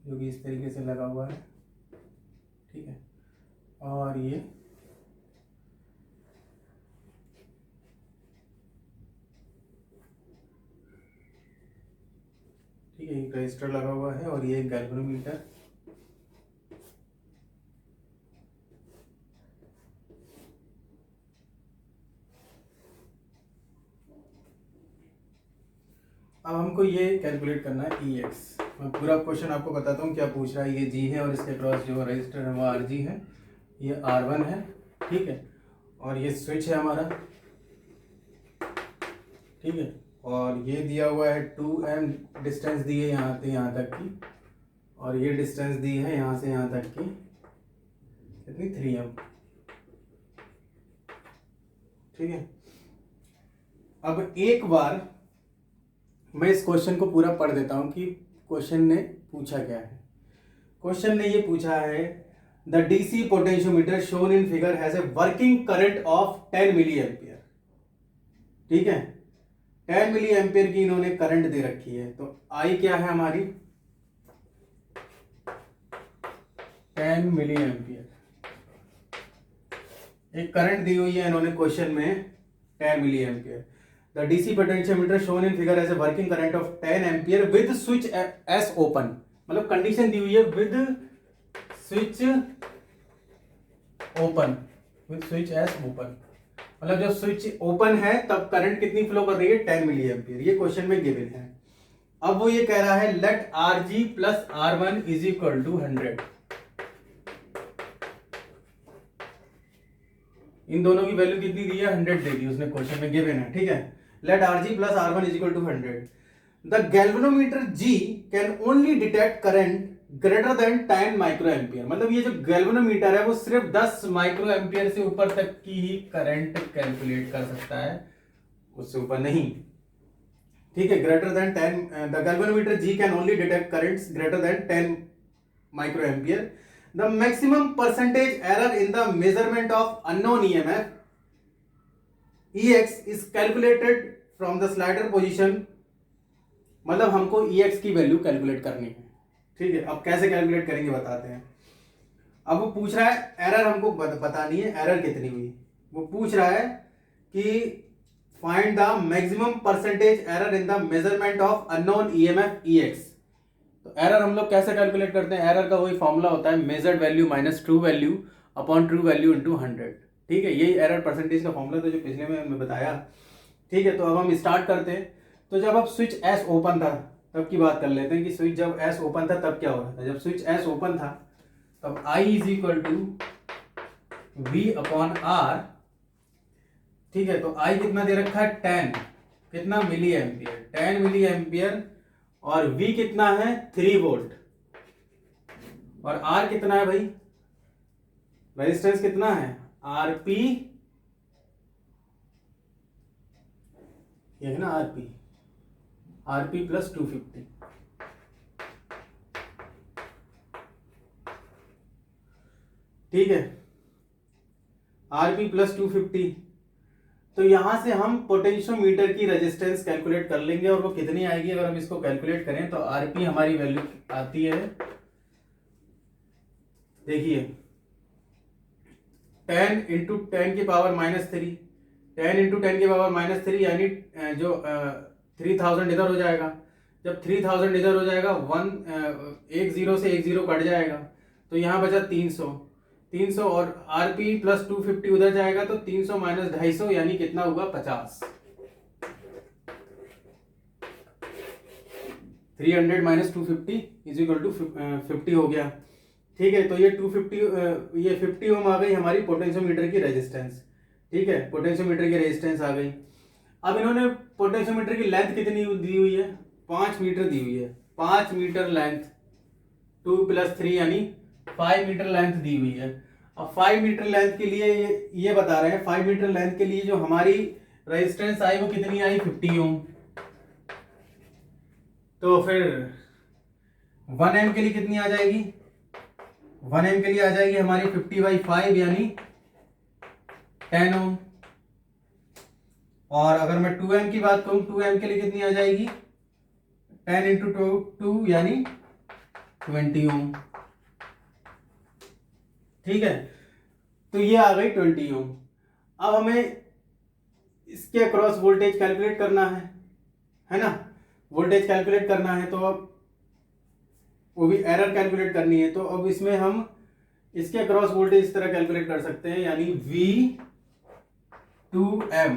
S1: जो कि इस तरीके से लगा हुआ है। ठीक है, और ये ठीक है, एक रजिस्टर लगा हुआ है और ये एक गैल्वेनोमीटर। अब हमको ये कैलकुलेट करना है EX। मैं पूरा क्वेश्चन आपको बताता हूँ क्या पूछ रहा है। ये G है और इसके क्रॉस जो रजिस्टर है वो RG है, ये R1 है। ठीक है, और ये स्विच है हमारा। ठीक है, और ये दिया हुआ है 2M डिस्टेंस दी है यहाँ से यहाँ तक की, और ये डिस्टेंस दी है यहाँ से यहाँ तक की कितनी, 3M। ठीक है, अब एक बार मैं इस क्वेश्चन को पूरा पढ़ देता हूं कि क्वेश्चन ने पूछा क्या है। क्वेश्चन ने ये पूछा है, the DC potentiometer shown in figure has a working current of 10 milli ampere. ठीक है, 10 मिली एम्पियर की इन्होंने करंट दे रखी है। तो आई क्या है हमारी, 10 मिली एम्पियर एक करंट दी हुई है इन्होंने क्वेश्चन में, 10 milli ampere. The DC potentiometer shown in figure as a working current of 10 ampere with switch S open. मतलब कंडीशन दी हुई है with switch open, with switch S open, मतलब जब स्विच ओपन है तब करंट कितनी फ्लो कर रही है, 10 मिली एम्पियर। ये क्वेश्चन में गिवन है। अब वो ये कह रहा है let R G plus R one is equal to 100। इन दोनों की वैल्यू कितनी दी है, 100 दे दी उसने, क्वेश्चन में गिवन है। ठीक है, let R G plus R one is equal to 100। The galvanometer G can only detect current greater than 10 micro ampere. मतलब ये जो गैल्वेनोमीटर है वो सिर्फ 10 माइक्रो एम्पियर से ऊपर तक की ही करंट कैलकुलेट कर सकता है, उससे ऊपर नहीं। ठीक है, greater than 10, the galvanometer G can only detect currents greater than 10 micro ampere. The maximum percentage error in the measurement of unknown EMF EX is calculated from the slider position. मतलब हमको EX की वैल्यू कैलकुलेट करनी है। ठीक है, अब कैसे कैलकुलेट करेंगे बताते हैं। अब वो पूछ रहा है, एरर हमको पता नहीं है एरर कितनी हुई। वो पूछ रहा है कि find the maximum percentage error in the measurement of unknown EMF EX। तो एरर हम लोग कैसे कैलकुलेट करते हैं, एरर का वही फॉर्मूला होता है measured value minus true value upon true value into 100। ठीक है, यही एरर परसेंटेज का फॉर्मूला था जो पिछले में मैं बताया। ठीक है, तो अब हम स्टार्ट करते हैं। तो जब अब स्विच एस ओपन था तब की बात कर लेते हैं कि स्विच जब एस ओपन था तब क्या हो रहा था। जब स्विच एस ओपन था तब I is equal to V upon R। ठीक है, तो I कितना दे रखा है, 10, कितना मिली एम्पियर, 10 मिली एम्पियर, और V कितना है, 3 वोल्ट, और R कितना है भाई, रेजिस्टेंस कितना है, RP, ये है ना RP प्लस 250। ठीक है, RP प्लस 250। तो यहां से हम पोटेंशियोमीटर की रेजिस्टेंस कैलकुलेट कर लेंगे, और वो कितनी आएगी अगर हम इसको कैलकुलेट करें। तो RP हमारी वैल्यू आती है, देखिए 10 इंटू 10 की पावर -3, 10 इंटू 10 की पावर -3, यानी जो 3000 इधर हो जाएगा। जब 3000 इधर हो जाएगा, एक जीरो से एक जीरो कट जाएगा, तो यहाँ बचा 300, और RP प्लस 250 उधर जाएगा, तो 300 माइनस 250 यानी कितना हुआ, 50। 300 माइनस 250 इज इक्वल टू 50 हो गया। ठीक है, तो ये 250, ये 50 ओम आ गई हमारी पोटेंशियोमीटर की रेजिस्टेंस। ठीक है, पोटेंशियोमीटर की रेजिस्टेंस आ गई। अब इन्होंने पोटेंशियोमीटर की लेंथ कितनी दी हुई है, 5 मीटर दी हुई है, 5 मीटर लेंथ, 2 प्लस 3 यानी 5 मीटर लेंथ दी हुई है। अब 5 मीटर लेंथ के लिए ये बता रहे हैं, 5 मीटर लेंथ के लिए जो हमारी रेजिस्टेंस आई वो कितनी आई, 50 ओम। तो फिर 1 एम के लिए कितनी आ जाएगी, 1 एम के लिए आ जाएगी हमारी 50/5 यानी 10 ओम। और अगर मैं 2 एम की बात करूं, 2 एम के लिए कितनी आ जाएगी, 10 इंटू 2 यानी 20 ओम। ठीक है, तो ये आ गई 20 ओम। अब हमें इसके अक्रॉस वोल्टेज कैलकुलेट करना है ना, वोल्टेज कैलकुलेट करना है, तो अब वो भी एरर कैलकुलेट करनी है। तो अब इसमें हम इसके अक्रॉस वोल्टेज इस तरह कैलकुलेट कर सकते हैं, यानी V2M,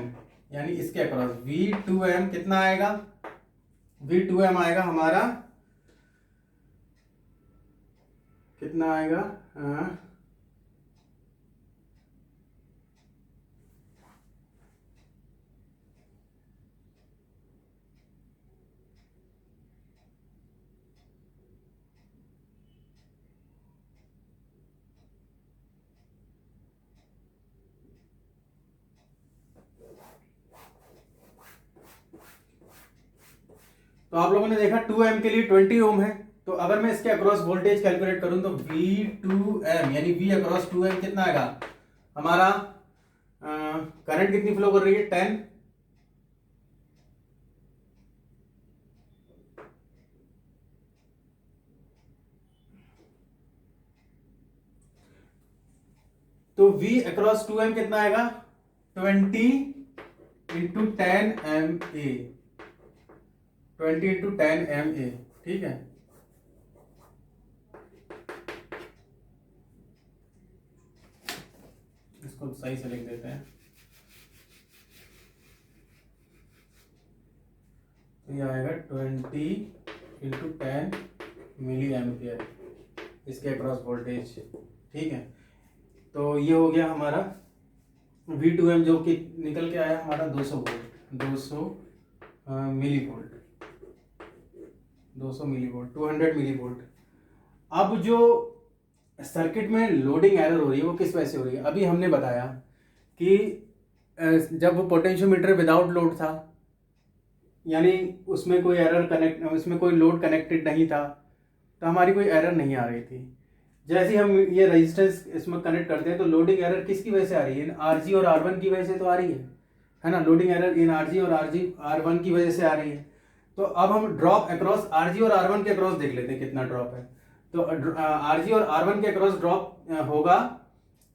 S1: यानी इसके अक्रॉस V2M कितना आएगा, V2M आएगा हमारा, कितना आएगा, तो आप लोगों ने देखा 2 एम के लिए 20 ओम है, तो अगर मैं इसके अक्रॉस वोल्टेज कैलकुलेट करूं तो V2M यानी V अक्रॉस 2M कितना आएगा हमारा, करंट कितनी फ्लो कर रही है 10, तो V अक्रॉस 2M कितना आएगा 20 इंटू 10 MA, 20 इंटू 10 MA, ठीक है। इसको सही से लिख देते हैं, तो ये आएगा 20 इंटू 10 मिली एम्पियर इसके अक्रॉस वोल्टेज, ठीक है। तो ये हो गया हमारा V2M जो कि निकल के आया हमारा 200 volt, 200 milli volt, 200 milli volt, 200 milli volt. अब जो सर्किट में लोडिंग एरर हो रही है वो किस वजह से हो रही है, अभी हमने बताया कि जब वो पोटेंशियोमीटर विदाउट लोड था, यानी उसमें कोई एरर कनेक्ट, उसमें कोई लोड कनेक्टेड नहीं था, तो हमारी कोई एरर नहीं आ रही थी। जैसे ही हम ये रेजिस्टेंस इसमें कनेक्ट करते हैं तो लोडिंग एरर किसकी वजह से आ रही है, RG और R1 की वजह से तो आ रही है ना। लोडिंग एरर इन RG और R1 की वजह से आ रही है। तो अब हम ड्रॉप अक्रॉस RG और R1 के अक्रॉस देख लेते हैं कितना ड्रॉप है। तो RG और R1 के अक्रॉस ड्रॉप होगा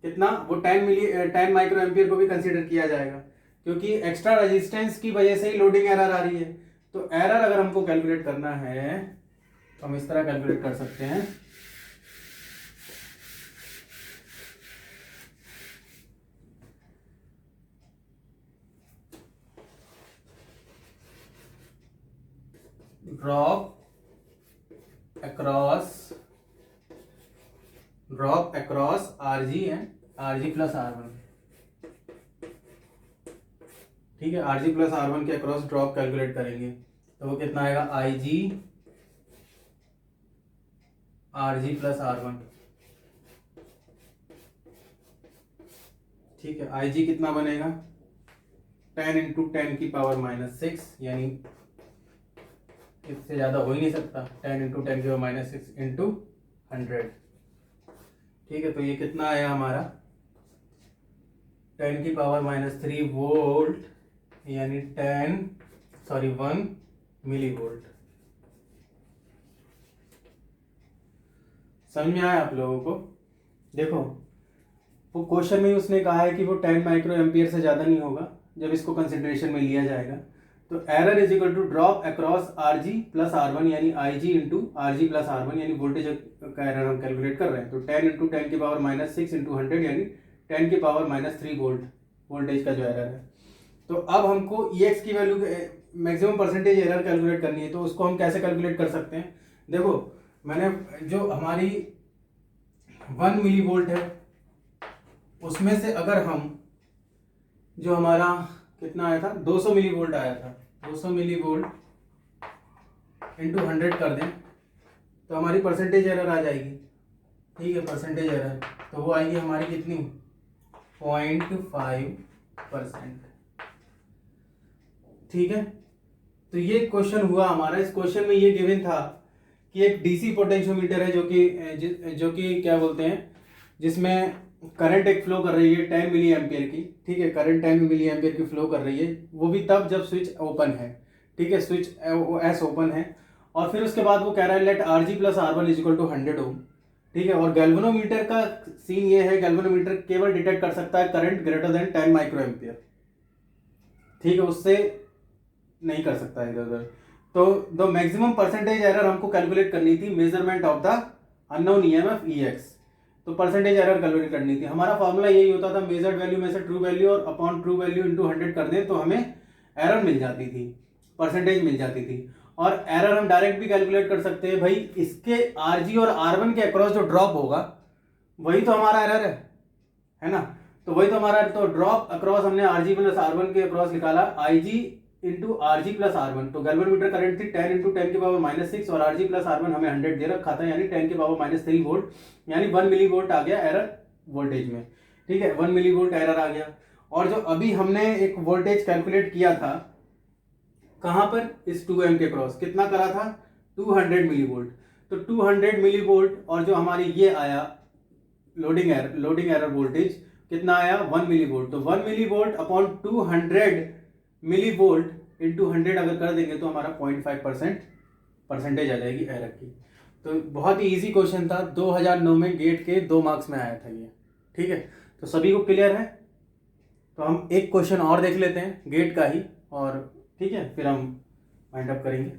S1: कितना, वो 10 माइक्रो एम्पियर को भी कंसीडर किया जाएगा, क्योंकि एक्स्ट्रा रेजिस्टेंस की वजह से ही लोडिंग एरर आ रही है। तो एरर अगर हमको कैलकुलेट करना है तो हम इस तरह कैलकुलेट कर सकते हैं, drop across RG and RG plus R1, ठीक है। RG प्लस R1 के अक्रॉस ड्रॉप कैलकुलेट करेंगे तो वो कितना आएगा, IG RG प्लस R1, ठीक है। IG कितना बनेगा 10 इंटू 10 की पावर -6, यानी इससे ज़्यादा हो ही नहीं सकता, 10 इंटू 10 की पावर -6 इंटू 100, ठीक है। तो ये कितना आया हमारा 10 की पावर -3 वोल्ट, यानी 1 मिली वोल्ट। समझ में आया आप लोगों को। देखो वो क्वेश्चन में उसने कहा है कि वो 10 माइक्रो एम्पियर से ज़्यादा नहीं होगा जब इसको कंसिडरेशन में लिया जाएगा। तो error is equal to drop across RG plus R1 यानी IG into RG plus R1, यानी वोल्टेज का एरर हम कैलकुलेट कर रहे हैं। तो 10 इंटू 10 की पावर -6 इंटू 100 यानी 10 की पावर -3 वोल्ट वोल्टेज का जो एरर है। तो अब हमको EX की value maximum percentage error calculate करनी है, तो उसको हम कैसे कैलकुलेट कर सकते हैं। देखो मैंने जो हमारी 1 मिली वोल्ट है उसमें से अगर हम जो हमारा कितना आया था 200 मिली वोल्ट आया था, 200 मिली वोल्ट इंटू 100 कर दें तो हमारी परसेंटेज एरर आ जाएगी, ठीक है। परसेंटेज एरर तो वो आएगी हमारी कितनी 0.5%, ठीक है। तो ये क्वेश्चन हुआ हमारा। इस क्वेश्चन में ये गिवन था कि एक डीसी पोटेंशियोमीटर है जो कि क्या बोलते हैं, जिसमें करंट एक फ्लो कर रही है 10 मिली एम्पियर की, ठीक है। करंट 10 मिली एम्पियर की फ्लो कर रही है, वो भी तब जब स्विच ओपन है, ठीक है। स्विच एस ओपन है और फिर उसके बाद वो कह रहा है let RG plus R1 is equal to 100 ohm, ठीक है। और गैल्वेनोमीटर का सीन ये है, गैल्वेनोमीटर केवल डिटेक्ट कर सकता है current greater than 10 micro ampere, ठीक है, उससे नहीं कर सकता है इधर उधर। तो द मैक्सिमम परसेंटेज एरर हमको कैलकुलेट करनी थी, measurement of the unknown EMF EX। तो परसेंटेज एरर कैलकुलेट करनी थी। हमारा फॉर्मूला यही होता था, मेजर्ड वैल्यू में से ट्रू वैल्यू और अपॉन ट्रू वैल्यू इंटू 100 कर दें तो हमें एरर मिल जाती थी, परसेंटेज मिल जाती थी। और एरर हम डायरेक्ट भी कैलकुलेट कर सकते हैं, भाई इसके RG और R1 के अक्रॉस जो ड्रॉप होगा वही तो हमारा एरर है ना। तो वही तो हमारा, तो ड्रॉप अक्रॉस हमने RG प्लस R1 के अक्रॉस निकाला, IG into RG plus R1। तो गैल्वेनोमीटर करंट थी 10 इंटू 10 की पावर -6 और RG प्लस R1 हमें 100 दे रखा था, यानी 10 की पावर -3 वोल्ट, यानी 1 मिली वोल्ट आ गया एरर वोल्टेज में, ठीक है। 1 मिली वोल्ट एरर आ गया। और जो अभी हमने एक वोल्टेज कैलकुलेट किया था कहाँ पर, इस 2M के क्रॉस कितना करा था, 200 मिली वोल्ट। तो 200 मिली वोल्ट और जो हमारी ये आया लोडिंग एरर वोल्टेज कितना आया, 1 मिली वोल्ट। तो 1 milli volt upon 200 milli volt into 100 अगर कर देंगे तो हमारा 0.5% परसेंटेज आ जाएगी एरर की। तो बहुत ही इजी क्वेश्चन था, 2009 में गेट के 2 मार्क्स में आया था ये। ठीक है, तो सभी को क्लियर है। तो हम एक क्वेश्चन और देख लेते हैं गेट का ही, और ठीक है फिर हम वाइंड अप करेंगे।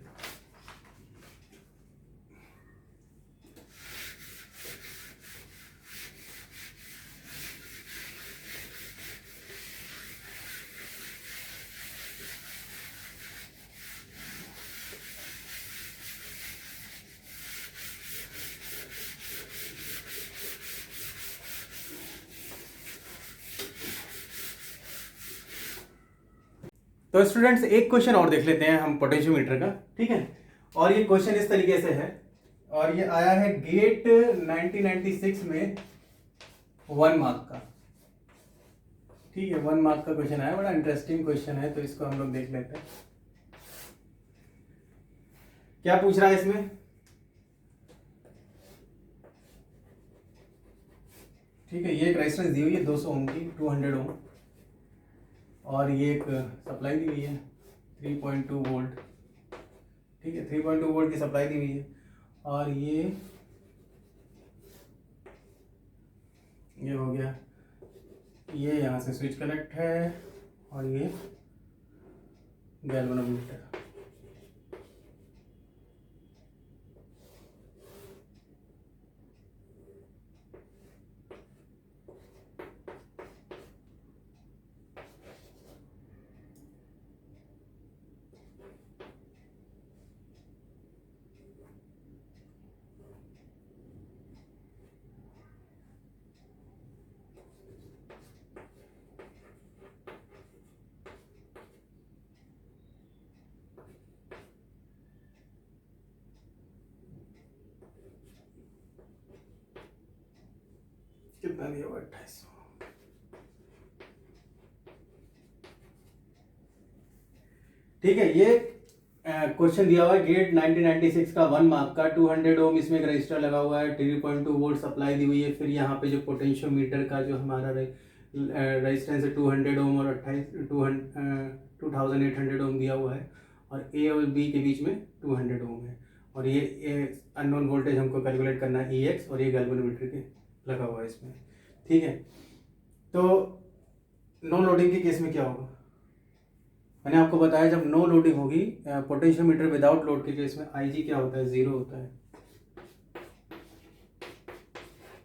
S1: तो स्टूडेंट्स एक क्वेश्चन और देख लेते हैं हम पोटेंशियोमीटर का। ठीक है, और ये क्वेश्चन इस तरीके से है, और ये आया है गेट 1996 में 1 मार्क का। ठीक है, 1 मार्क का क्वेश्चन आया, बड़ा इंटरेस्टिंग क्वेश्चन है, तो इसको हम लोग देख लेते हैं क्या पूछ रहा है इसमें। ठीक है, ये एक रेजिस्टेंस दी हुई है 200 ओम की, 200 ओम, और ये एक सप्लाई दी हुई है 3.2 वोल्ट। ठीक है, 3.2 वोल्ट की सप्लाई दी हुई है, और ये हो गया, ये यहाँ से स्विच कनेक्ट है, और ये गैल्वेनोमीटर। कितना दिया हुआ, 2800। ठीक है, ये क्वेश्चन दिया हुआ है गेट 1996 का 1 मार्क का, 200 ओम इसमें एक रजिस्टर लगा हुआ है, 3.2 वोल्ट सप्लाई दी हुई है, फिर यहाँ पे जो पोटेंशियोमीटर का जो हमारा रेजिस्टेंस है 200 ओम और 2800 ओम दिया हुआ है, और ए और बी के बीच में 200 ओम है, और ये अननोन वोल्टेज हमको कैलकुलेट करना है EX, और ये गैल्वेनोमीटर के लगा हुआ है इसमें। ठीक है, तो नो लोडिंग के केस में क्या होगा, मैंने आपको बताया जब नो लोडिंग होगी पोटेंशियोमीटर विदाउट लोड के केस में IG क्या होता है, 0 होता है।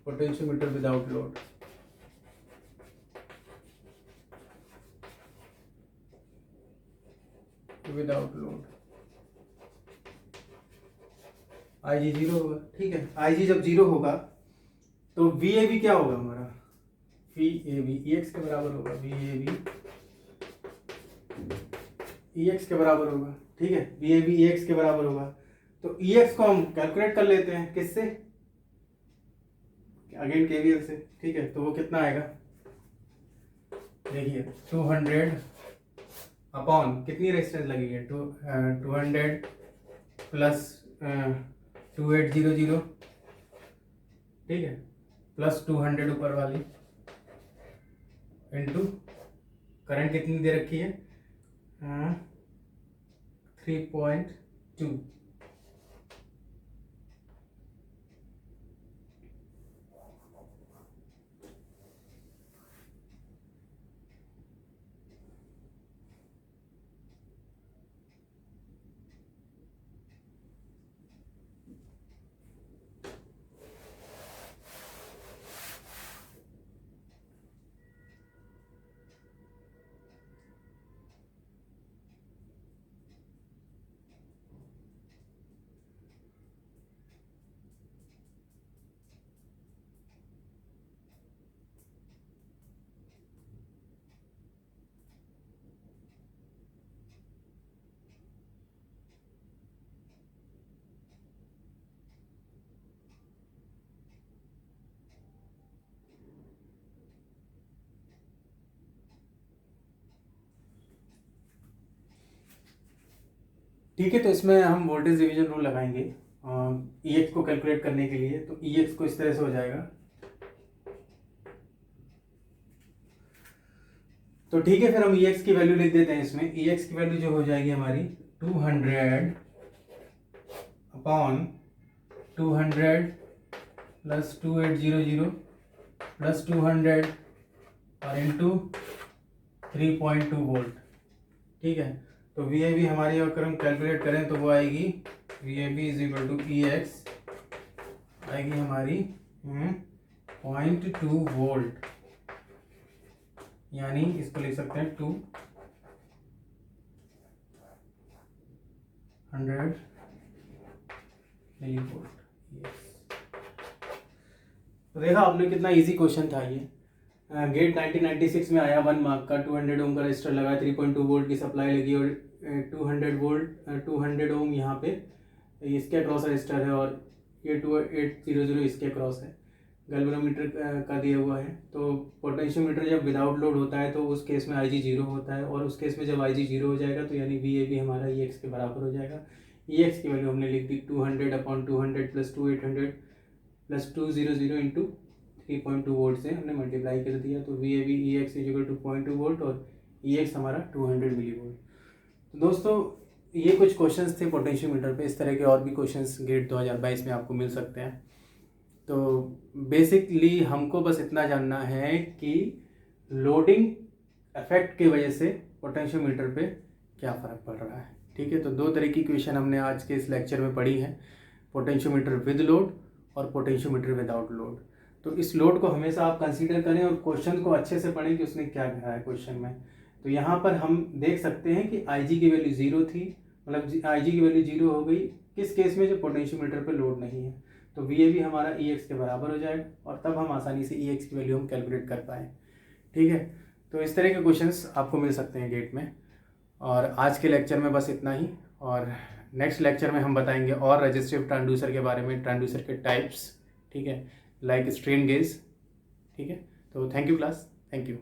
S1: Potentiometer without load, without load IG 0 होगा। ठीक है, IG जब 0 होगा तो VAB क्या होगा हमारा, VAB EX के बराबर होगा, VAB EX के बराबर होगा। ठीक है, VAB EX के बराबर होगा, तो EX को हम कैलकुलेट कर लेते हैं किससे, अगेन KVL से। ठीक है, तो वो कितना आएगा, देखिए 200 अपॉन कितनी रेजिस्टेंस लगी है, 200 प्लस 2800, ठीक है, प्लस 200 ऊपर वाली, इनटू करंट कितनी दे रखी है, 3.2। ठीक है, तो इसमें हम वोल्टेज डिवीजन रूल लगाएंगे ई एक्स को कैलकुलेट करने के लिए। तो ई एक्स को इस तरह से हो जाएगा। तो ठीक है, फिर हम ई एक्स की वैल्यू लिख देते हैं इसमें। ई एक्स की वैल्यू जो हो जाएगी हमारी 200 अपॉन 200 प्लस 2800 प्लस 200 और इंटू 3.2 वोल्ट। ठीक है, तो वी ए बी हमारी अगर हम कैलकुलेट करें तो वो आएगी V A B is equal to E X आएगी हमारी 0.2 वोल्ट, यानी इसको लिख सकते हैं 200 मिली वोल्ट। तो देखा आपने कितना इजी क्वेश्चन था ये। गेट 1996 में आया 1 मार्क का। 200 ओम का रजिस्टर लगा, 3.2 वोल्ट की सप्लाई लगी और 200 ओम यहाँ पे इसके अक्रॉस रजिस्टर है और ये 2800 इसके अक्रॉस है। गैल्वेनोमीटर का दिया हुआ है। तो पोटेंशियोमीटर जब विदाउट लोड होता है तो उस केस में आई जी 0 होता है, और उस केस में जब आई जी 0 हो जाएगा तो यानी वी ए बी हमारा ई एक्स के बराबर हो जाएगा। ई एक्स की वैल्यू हमने लिख दी 200 upon 200 plus 2800 plus 200 into 3.2 volt से हमने मल्टीप्लाई कर दिया। तो V A B E X is equal to 0.2 volt और ई एक्स हमारा 200 मिली वोल्ट। तो दोस्तों ये कुछ क्वेश्चंस थे पोटेंशियोमीटर पे। इस तरह के और भी क्वेश्चंस गेट 2022 में आपको मिल सकते हैं। तो बेसिकली हमको बस इतना जानना है कि लोडिंग इफेक्ट की वजह से पोटेंशियोमीटर पे क्या फ़र्क पड़ रहा है। ठीक है, तो दो तरह की क्वेश्चन हमने आज के इस लेक्चर में पढ़ी है, पोटेंशियोमीटर विद लोड और पोटेंशियोमीटर विदाउट लोड। तो इस लोड को हमेशा आप कंसीडर करें और क्वेश्चन को अच्छे से पढ़ें कि उसने क्या कहा है क्वेश्चन में। तो यहाँ पर हम देख सकते हैं कि आई जी की वैल्यू 0 थी, मतलब आई जी की वैल्यू 0 हो गई किस केस में, जब पोटेंशियोमीटर पे लोड नहीं है। तो वी ए बी हमारा ई एक्स के बराबर हो जाएगा और तब हम आसानी से ई एक्स की वैल्यू हम कैलकुलेट कर पाएँ। ठीक है, तो इस तरह के क्वेश्चंस आपको मिल सकते हैं गेट में। और आज के लेक्चर में बस इतना ही, और नेक्स्ट लेक्चर में हम बताएंगे और रजिस्टिव ट्रांसड्यूसर के बारे में, ट्रांसड्यूसर के टाइप्स। ठीक है, लाइक स्ट्रेन गेज। ठीक है, तो thank you class, thank you.